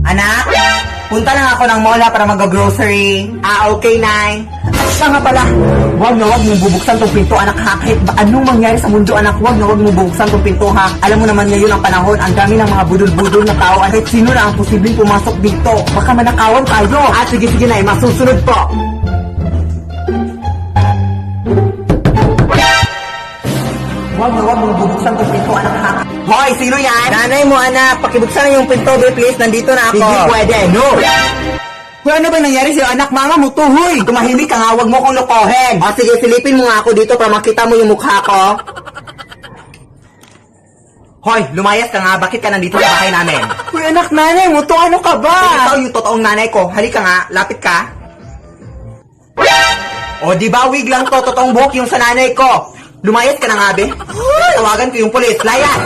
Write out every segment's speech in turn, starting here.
Anak, punta lang ako ng mall para mag-grocery. Okay, Nay. At siya nga pala, wag mong bubuksan tong pinto, anak ha. Kahit ba anong mangyari sa mundo, anak, wag mong bubuksan tong pinto ha. Alam mo naman ngayon ang panahon, ang dami ng mga budol-budol na tao. At kahit sino na ang posibleng pumasok dito, baka manakawan tayo. At sige, Nay, masusunod po. Wag mong bubuksan tong pinto, anak ha. Hoy, sino yan? Nanay mo, anak. Pakibuksan na yung pinto, please. Nandito na ako. Hindi pwede, no. Hoy, ano ba nangyari sa'yo, anak? Mama mo to, huy. Tumahimik ka nga, wag mo kong lokohin. O, sige, silipin mo nga ako dito para makita mo yung mukha ko. Hoy, lumayas ka nga. Bakit ka nandito sa bahay namin? Hoy, anak, nanay mo to. Ano ka ba? Ikaw yung totoong nanay ko. Halika nga, lapit ka. O, di ba wig lang to? Totoong buhok yung sa nanay ko. Lumayas ka na nga, be. Tawagan ko yung pulis. Layas!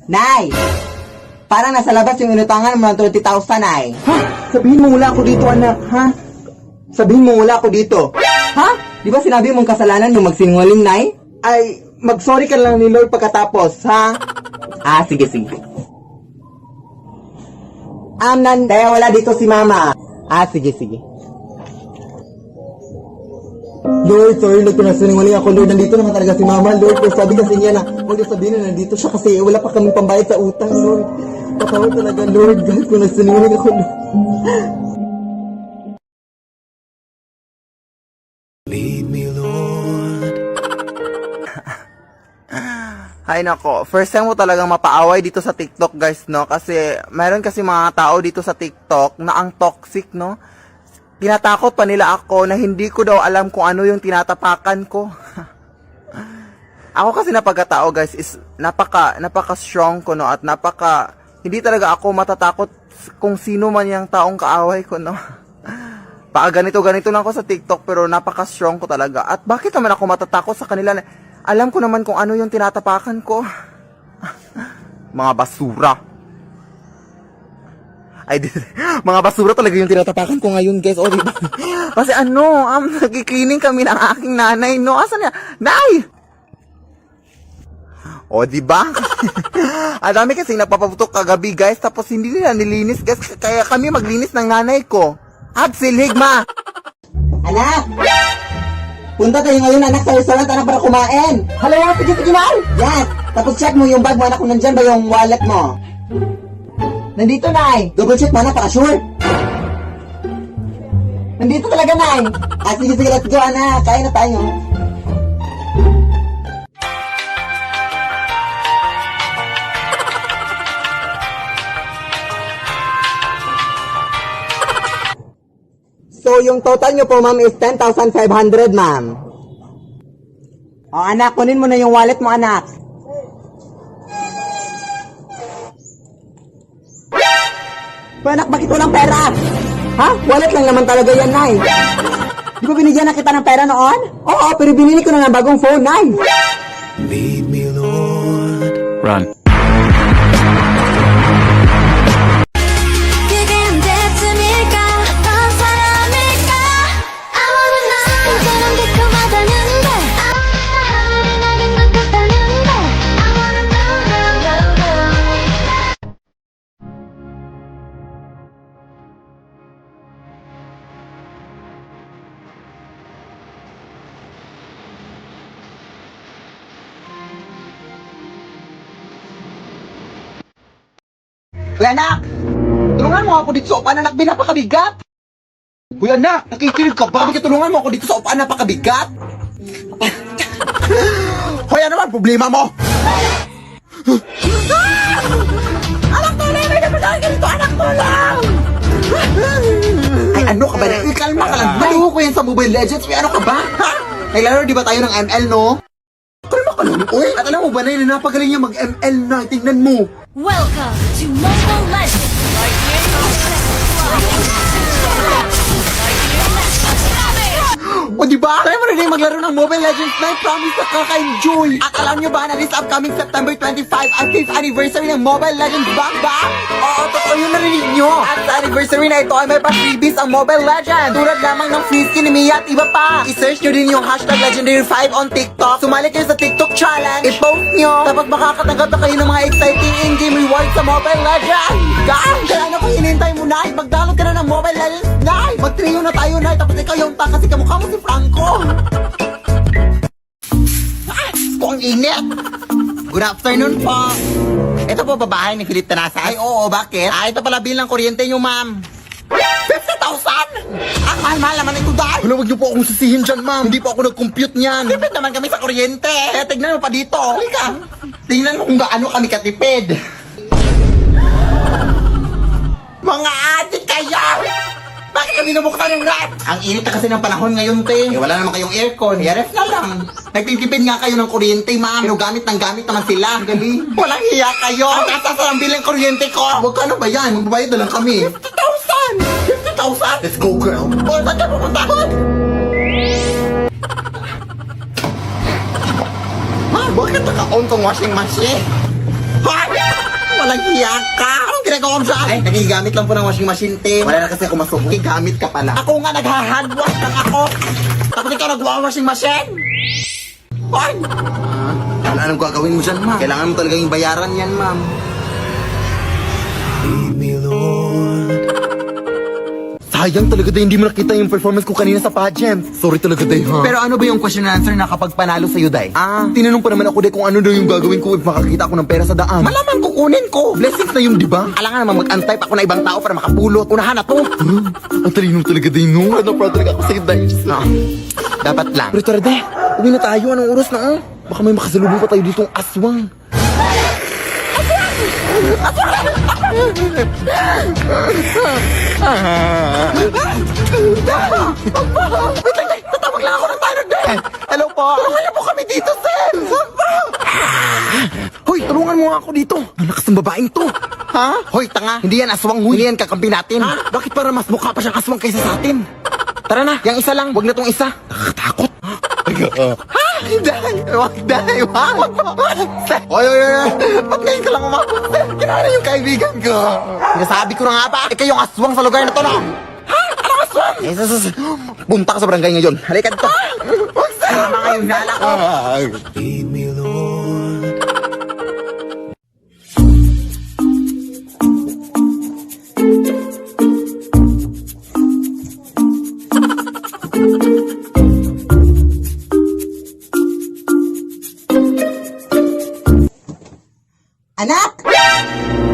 Nay! Parang nasa labas yung inutangan mo ng 20,000, Nay. Ha? Sabihin mo wala ako dito, anak, ha? Sabihin mo wala ako dito. Ha? Di ba sinabi mong kasalanan yung magsinungaling, Nay? Ay, mag-sorry ka lang ni Lord pagkatapos, ha? Sige. Kaya wala dito si Mama. Sige. Lord, sorry, Lord, pinasinungaling ako, Lord. Nandito naman talaga si Mama, Lord. Pero sabi kasi niya na, huwag niya sabihin na nandito siya kasi wala pa kaming pambayad sa utang, Lord. Patawad talaga, Lord. Dahil pinasinungaling ako, Lord. Lead me, Lord. Hay nako, first time mo talagang mapaaway dito sa TikTok, guys, no? Kasi mayroon kasi mga tao dito sa TikTok na ang toxic, no? Tinatakot pa nila ako na hindi ko daw alam kung ano yung tinatapakan ko. Ako kasi na pagkatao, guys, is napaka strong ko, no? At hindi talaga ako matatakot kung sino man yung taong kaaway ko, no? Ganito lang ako sa TikTok, pero napaka strong ko talaga. At bakit naman ako matatakot sa kanila? Alam ko naman kung ano yung tinatapakan ko. Mga basura. Mga basura talaga yung tinatapakan ko ngayon, guys. O, diba? Kasi nagki-cleaning kami ng aking nanay, no? Asan niya? Nay! O, diba? Ang dami kasi nagpapaputok kagabi, guys. Tapos hindi nila nilinis, guys. Kaya kami maglinis ng nanay ko. Absil, higma! Anak! Punta tayo ngayon, anak, sa restaurant, anak, para kumain. Hala, sige, Nay! Yes! Tapos check mo yung bag mo, anak, kung nandyan ba yung wallet mo. Nandito, Nay. Double check mo, anak, para sure. Nandito talaga, Nay. Sige, let's go, anak. Kain na tayo. So, yung total nyo po, ma'am, is 10,500, ma'am. O, anak, kunin mo na yung wallet mo, anak. Anak, bakit walang pera? Ha? Wallet lang naman talaga yan, Nay. Di ba binigyan na kita ng pera noon? Oo, pero binili ko na ng bagong phone, Nay. Lead me, Lord. Run. Kuya, anak! Tulungan mo ako dito sa upuan, anak, napakabigat! Kuya, anak! Nakikinig ka ba? Tulungan mo ako dito sa upuan, napakabigat! Hoy, ano man problema mo? Anak, tulong! May naman ganito, anak, tulong! Ay, ano ka ba? Kalma ka lang. Maluho ko yan sa Mobile Legends. May ano ka ba? Ha? Ay, lalo, di ba tayo ng ML, no? Kalma ka lang. Uy, at alam mo ba na napagaling niya mag-ML na. Tingnan mo. Welcome to Mobile Legends! O diba? Try mo rin maglaro ng Mobile Legends na promise na kaka-enjoy. At alam nyo ba na this upcoming September 25 ang 5th anniversary ng Mobile Legends Bang Bang? Oo, totoo yung narinig nyo. At sa anniversary na ito ay may pa-freebies ang Mobile Legends. Tulad lamang ng free skin ni Mia at iba pa. I-search nyo din yung hashtag Legendary5 on TikTok. Sumali kayo sa TikTok challenge. I-post nyo. Tapos makakatanggap na kayo ng mga exciting in-game rewards sa Mobile Legends. Guys, kaya ano kung hinintay mo na? Mag-download ka na ng Mobile Legends na. Mag-trio na tayo na. Tapos ikaw yung ta kasi kamukha mo si Franco. Ito ang init. Good afternoon po. Ito po babae ni Philip Tanasa. Ay oo, bakit? Ito pala bilang kuryente nyo, ma'am. 50,000! Mahal naman ito dahil. Wala, wag niyo po akong sisihin dyan, ma'am. Hindi po ako nag-compute niyan. Tipid naman kami sa kuryente. Kaya tignan mo pa dito. Halika. Tingnan mo kung gaano kami katipid. Mga adik kayo! Bakit kami nabuksan yung rap? Ang init na kasi ng panahon ngayon, te. Wala naman kayong aircon. Ref na lang. Nagtitipid nga kayo ng kuryente, ma'am. Pero gamit naman sila. Galing. Walang hiya kayo. Ang tatas ang bilang kuryente ko. Huwag ka na ba yan? Magbabayad na lang kami. 50,000! 50,000! Let's go, girl. O, saan ka pupunta? Ma, bakit naka-on tong washing machine? Ha? Walang hiya ka! Anong ginagawa mo saan? Ay, nagigamit lang po ng washing machine, te. Wala na kasi ako masubo. Gamit ka pala. Ako nga nagha-handwash lang ako. Tapos ikaw nagwa-washing machine? Ay! Wala nang gagawin mo dyan, ma'am. Kailangan mo talagang bayaran yan, ma'am. Lead me, Lord. Sayang talaga dahil hindi mo nakita yung performance ko kanina sa pageant. Sorry talaga dahil, ha? Pero ano ba yung question and answer na kapag panalo sa'yo, Day? Tinanong pa naman ako, Day, kung ano daw yung gagawin ko if makakita ako ng pera sa daan. Malamang kukunin ko. Blessings na yun, di ba? Alangan naman mag-antay pa ako na ibang tao para makapulot. Unahan na to. Ang talino talaga, Day, no? Ano proud talaga ako sa'yo, Day. Dapat lang. Pero tara, Day. Uwi na tayo. Anong oras na, oh? Baka may makasalubong pa tayo ditong aswang. Tatawag lang ako ng tayo nagdaan. Hello po. Tulungan niyo po kami dito, sir. Hoy, tulungan mo nga ako dito. Ang lakas ng babaeng to. Ha? Hoy, tanga. Hindi yan aswang, huy. Hindi yan kakampi natin. Ha? Bakit para mas mukha pa siyang aswang kaysa sa atin? Tara na, yung isa lang. Wag na tong isa. Nakakatakot. Ha? Dahil, wag dahil, wag. Oy. Ba't ngayon ka lang umabot, sir? Kinala yung kaibigan ko. Sinasabi ko na nga ba? Ikaw yung aswang sa lugar na to, no? Ha? Anong aswang? Punta ka sa barangay ngayon. Halika dito. Wag, sir. Tama ngayon, nala ko. Lead me, Lord. Anak!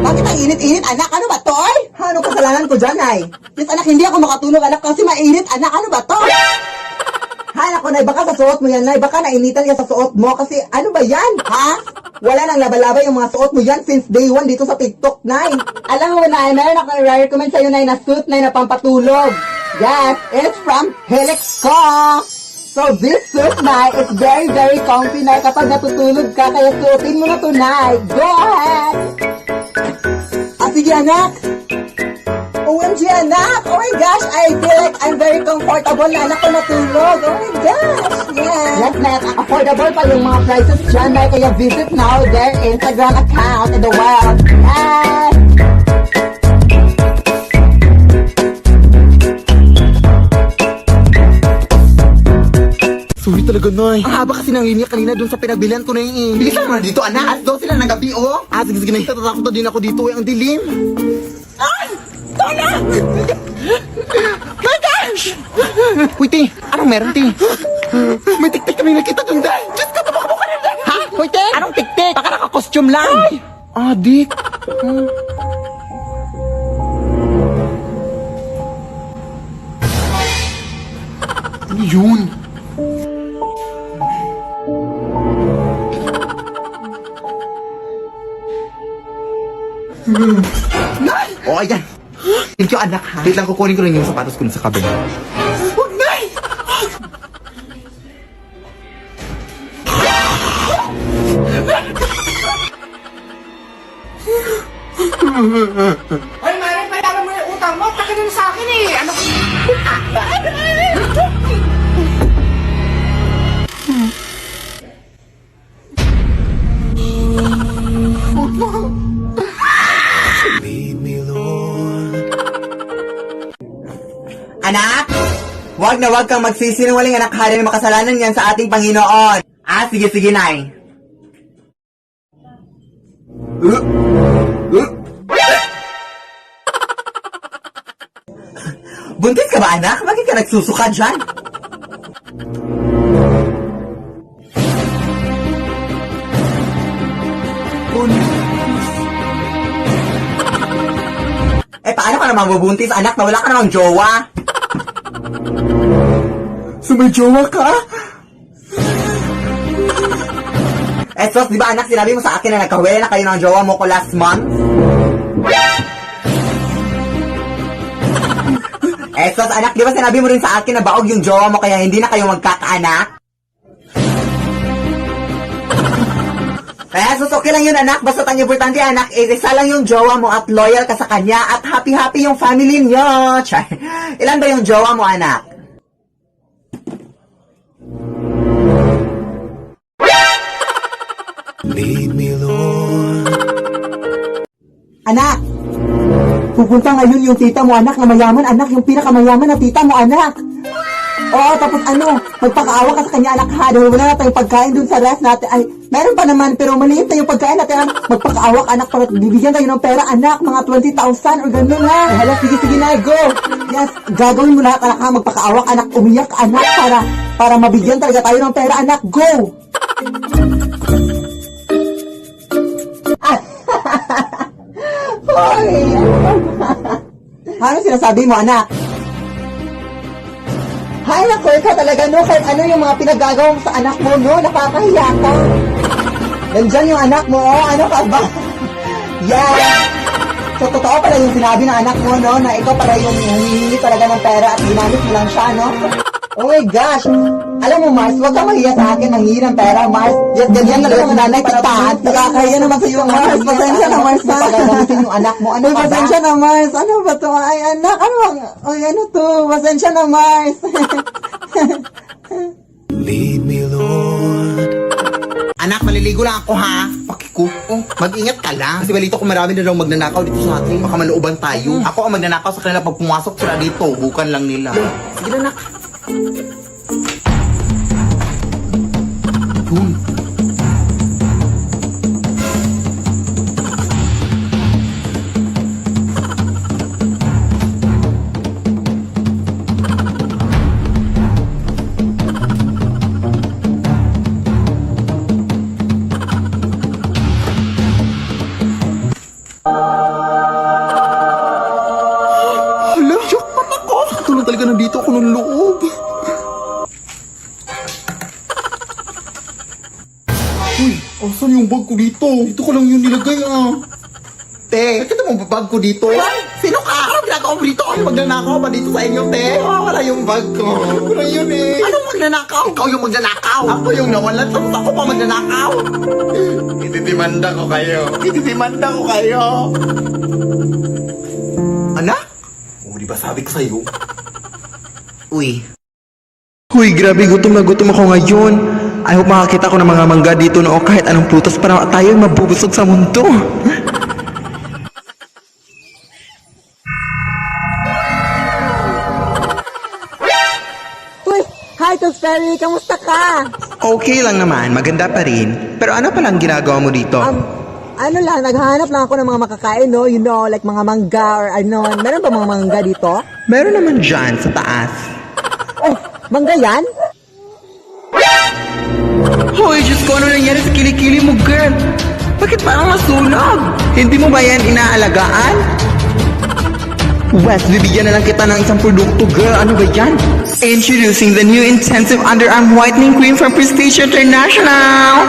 Bakit ang init-init, anak? Ano ba to? Ano kasalanan ko dyan, ay? Yes, anak, hindi ako makatulog, anak, kasi mainit, anak. Ano ba to? Ha, anak ko, nay, baka sa suot mo yan, nay. Baka nainitan ka sa suot mo, kasi ano ba yan, ha? Wala nang laba-laba yung mga suot mo yan since day 1 dito sa TikTok, nay. Alam mo, nay, meron ako i-recommend sa'yo, nay, na suit, nay, na pampatulog. Yes, it's from Helix ko. So this suit, Nay, is very, very comfy, Nay, kapag natutulog ka, kaya suotin mo na to, Nay. Go ahead! Sige, anak! OMG, anak! Oh my gosh, I feel like I'm very comfortable na anak ko natulog. Oh my gosh, yes! Yes, Nay, affordable pa yung mga prices dyan, Nay, kaya visit now their Instagram account in the world. Yes! Sorry talaga, Nay. Ang haba kasi ng linya kanina doon sa pinagbilihan ko na yung bilisan mo na dito, anak. At doon sila ng gabi, oh. Sige, natatakot na din ako dito. Ang dilim. Ay! Tala! My gosh! Uy, Ti. Anong meron, Ti? May tik-tik kami nakita doon, Day. Diyos ka, tumakbo ka na, Day. Ha? Uy, Ti. Anong tik-tik? Baka naka-costume lang. Ay! Adik. Ano yun? O, ayan. Thank you, anak, ha? Wait lang, kukunin ko lang yung sapatos ko sa kabin. Huwag, Nay! Ay, Mare, bayaran mo yung utang mo. Pakinig sa akin eh. Ano? Wag na wag kang magsisinungaling anak, hari na makasalanan yan sa ating Panginoon. Sige, Nay. Buntis ka ba, anak? Bakit ka nagsusuka dyan? Paano ka naman mabubuntis, anak, na wala ka namang jowa? So may jowa ka? Sos, di ba anak, sinabi mo sa akin na nagkawala na kayo ng jowa mo ko last month? Sos, anak, di ba sinabi mo rin sa akin na baog yung jowa mo kaya hindi na kayo magkakaanak? Sos, okay lang yun anak, basta ang importante anak, isa lang yung jowa mo at loyal ka sa kanya at happy-happy yung family niyo. Char. Ilan ba yung jowa mo anak? Lead me, Lord. Anak! Pupunta ngayon yung tita mo, anak, na mayaman, anak, yung pinakamayaman na tita mo, anak. Oo, tapos magpakaawa ka sa kanya, anak, ha, dahil wala na tayong pagkain dun sa rest natin. Ay, meron pa naman, pero maliit na yung pagkain natin, magpakaawa ka, anak, para bibigyan tayo ng pera, anak, mga 20,000 or ganun, ha. Hala, sige na, go. Yes, gagawin mo lahat, anak, ha, magpakaawa ka, anak, umiyak, anak, para mabigyan talaga tayo ng pera, anak, go. Hoy! Ano sinasabi mo, anak? Hay, naku, ikaw talaga, no? Kahit ano yung mga pinagagawa mo sa anak mo, no? Nakakahiya ka. Nandyan yung anak mo, oh. Ano ka ba? Yeah! So, totoo pala yung sinabi ng anak mo, no? Na ikaw pala yung humihingi talaga ng pera at ginamit mo lang siya, no? Oh my gosh! Alam mo, Mars, huwag kang mahiya sa akin nanghingi ng pera, Mars. Ganyan talaga mga nanay titaat. Nakakahiya naman sa iyo, Mars. Pasensya na, Mars, ha? Pagkakamitin yung anak mo. Ano ba? Pasensya na, Mars. Ano ba to? Ay, anak, ano bang? Ay, ano to? Pasensya na, Mars. Lead me, Lord. Anak, maliligo lang ako ha. Pakiko. Mag-ingat ka lang. Kasi balito ko marami na daw magnanakaw dito sa atin. Baka manuuban tayo. Ako ang magnanakaw sa kanila pag pumasok sila dito. Bukan lang nila. Sige na, anak. Yun. Hala, jackpot ako! Tulong talaga nandito ako ng loob. Uy, asan yung bag ko dito? Dito ko lang yun nilagay Te, nakita mo ba bag ko dito? Sino ka? Anong ginagawa mo dito? Ay, magnanakaw ba dito sa inyo, te? Wala yung bag ko. Wala yun eh. Anong magnanakaw? Ikaw yung magnanakaw. Ako yung nawalan, tapos ako pa magnanakaw. Ititimanda ko kayo. Ititimanda ko kayo. Anak? Di ba sabi ko sa'yo? Uy. Uy, grabe, gutom na gutom ako ngayon. I hope makakita ko ng mga mangga dito o kahit anong prutas para tayo mabubusog sa mundo. Uy, hi, Tooth Fairy. Kamusta ka? Okay lang naman, maganda pa rin. Pero ano palang ginagawa mo dito? Ano lang, naghahanap lang ako ng mga makakain, no? You know, like mga mangga or ano. Meron ba mga mangga dito? Meron naman dyan sa taas. Oh, mangga yan? Hoy, Diyos ko, ano nangyari sa kilikili mo, girl? Bakit parang nasunog? Hindi mo ba yan inaalagaan? Wes, bibigyan na lang kita ng isang produkto, girl. Ano ba yan? Introducing the new Intensive Underarm Whitening Cream from Prestige International!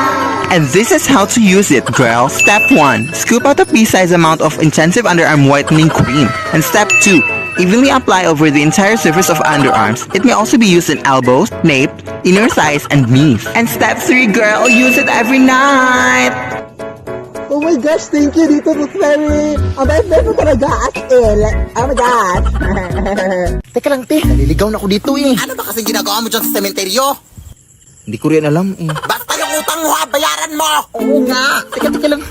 And this is how to use it, girl. Step 1. Scoop out a pea-sized amount of Intensive Underarm Whitening Cream. And Step 2. Evenly apply over the entire surface of underarms. It may also be used in elbows, nape, inner thighs, and knees. And Step 3, girl. Use it every night! Oh my gosh, thank you dito, Tooth Fairy. Ang best mo talaga, as in. Oh my gosh. Teka lang, te. Naliligaw na ako dito eh. Ano ba kasi ginagawa mo dyan sa sementeryo? Hindi ko rin alam eh. Basta yung utang mo ha, bayaran mo! Oo nga. Teka lang.